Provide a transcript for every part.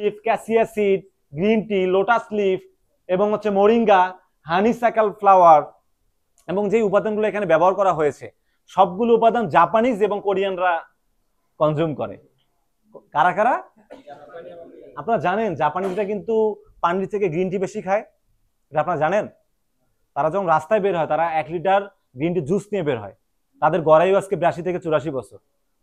Leaf, cassia seed, green tea, lotus leaf এবং হচ্ছে moringa, হানিসাকাল flower এবং যে উপাদানগুলো এখানে ব্যবহার করা হয়েছে সবগুলো উপাদান জাপানিজ এবং কোরিয়ানরা কনজিউম করে। কারা কারা? আপনারা জানেন জাপানিজরা কিন্তু পানির থেকে গ্রিন টি বেশি খায়, এটা আপনারা জানেন? তারা যখন রাস্তায় বের হয় তারা 1 লিটার গ্রিন টি জুস নিয়ে বের হয়। তাদের গড়াইও আজকে 82 থেকে 84 বছর।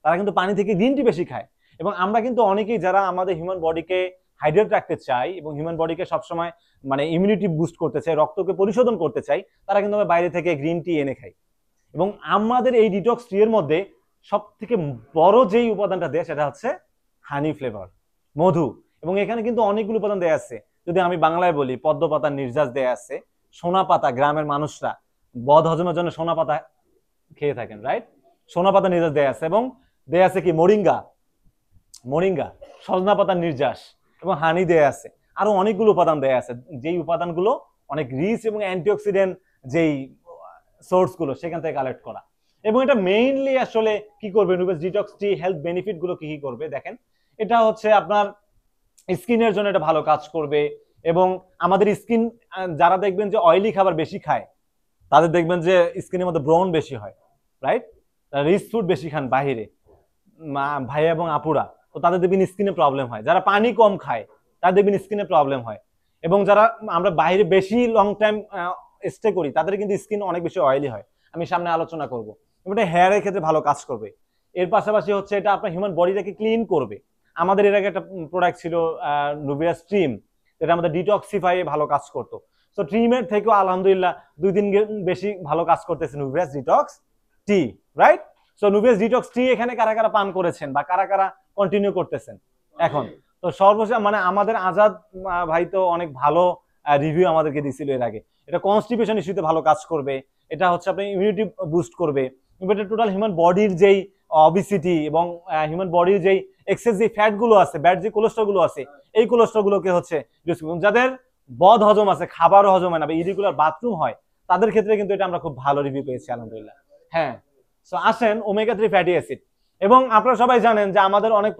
তারা কিন্তু পানি থেকে গ্রিন টি বেশি খায়। এবং আমরা কিন্তু অনেকেই যারা আমাদের হিউম্যান বডিকে হাইড্রেট রাখতে চাই এবং হিউম্যান বডিকে সবসময় মানে ইমিউনিটি বুস্ট করতে চাই, রক্তকে পরিশোধন করতে চাই, তারা কিন্তু বাইরে থেকে গ্রিন টি এনে খাই। এবং আমাদের এই ডিটক্স টি এর মধ্যে সব থেকে বড় যেই উপাদানটা দেয় সেটা হচ্ছে হানি ফ্লেভার, মধু। এবং এখানে কিন্তু অনেকগুলো উপাদান দেয়া আছে। যদি আমি বাংলায় বলি, পদ্ম পাতার নির্যাস দেয়া আছে, সোনা পাতা, গ্রামের মানুষরা বদ হজমের জন্য সোনা পাতা খেয়ে থাকেন, রাইট? সোনা পাতা নির্যাস দেয়া আছে এবং দেয়া আছে কি মোরিঙ্গা, মোরিঙ্গা, সজনা পাতার নির্যাস এবং হানি দেয়া আছে। আরো অনেকগুলো উপাদান দেয়া আছে, যেই উপাদানগুলো অনেক রিচ এবং অ্যান্টিঅক্সিডেন্ট যেই সোর্স গুলো সেখান থেকে কালেক্ট করা। এবং এটা মেইনলি আসলে কি করবে, নুবেস ডিটক্স টি হেলথ বেনিফিট গুলো কি কি করবে দেখেন। এটা হচ্ছে আপনার স্কিনের জন্য এটা ভালো কাজ করবে এবং আমাদের স্কিন, যারা দেখবেন যে অয়েলি খাবার বেশি খায় তাদের দেখবেন যে স্কিনের মধ্যে ব্রন বেশি হয়, রাইট? রিচ ফুড বেশি খান বাহিরে ভাইয়া এবং আপুরা, তো তাদের দেখবেন স্কিনে প্রবলেম হয়। যারা পানি কম খায় তাদের দেখবেন স্কিনে প্রবলেম হয়। এবং যারা আমরা বাইরে বেশি লং টাইম স্টে করি তাদের কিন্তু স্কিন অনেক বেশি অয়েলি হয়, আমি সামনে আলোচনা করব। এটা হেয়ারের ক্ষেত্রে ভালো কাজ করবে। এর পাশাপাশি হচ্ছে এটা আপনার হিউম্যান বডিটাকে ক্লিন করবে। আমাদের এর আগে একটা প্রোডাক্ট ছিল নুভিয়া স্ট্রিম, যেটা আমাদের ডিটক্সিফাই ভালো কাজ করতো। তো ট্রিমের থেকেও আলহামদুলিল্লাহ 2 দিন বেশি ভালো কাজ করতেছে নুভিয়াস ডিটক্স টি, রাইট? সো নুভিয়াস ডিটক্স টি এখানে কারা কারা পান করেছেন বা কারা কারা কন্টিনিউ করতেছেন এখন? তো সর্বশেষ মানে আমাদের আজাদ ভাই তো অনেক ভালো রিভিউ আমাদেরকে দিছিল এর আগে। এটা কনস্টিপেশন ইস্যুতে ভালো কাজ করবে, এটা হচ্ছে আপনি ইমিউনিটি বুস্ট করবে, এটা টোটাল হিউম্যান বডির যেই অবিসিটি এবং হিউম্যান বডির যেই এক্সেস যে ফ্যাট গুলো আছে, ব্যাড যে কোলেস্ট্রল গুলো আছে, এই কোলেস্ট্রল গুলোকে হচ্ছে যাদের বদ হজম আছে, খাবারও হজম হয় না বা ইরেগুলার বাথরুম হয়, তাদের ক্ষেত্রে কিন্তু এটা আমরা খুব ভালো রিভিউ পেয়েছি আলহামদুলিল্লাহ। হ্যাঁ, সো আসেন ওমেগা 3 ফ্যাটি অ্যাসিড। এবং আপনারা সবাই জানেন যে আমাদের অনেক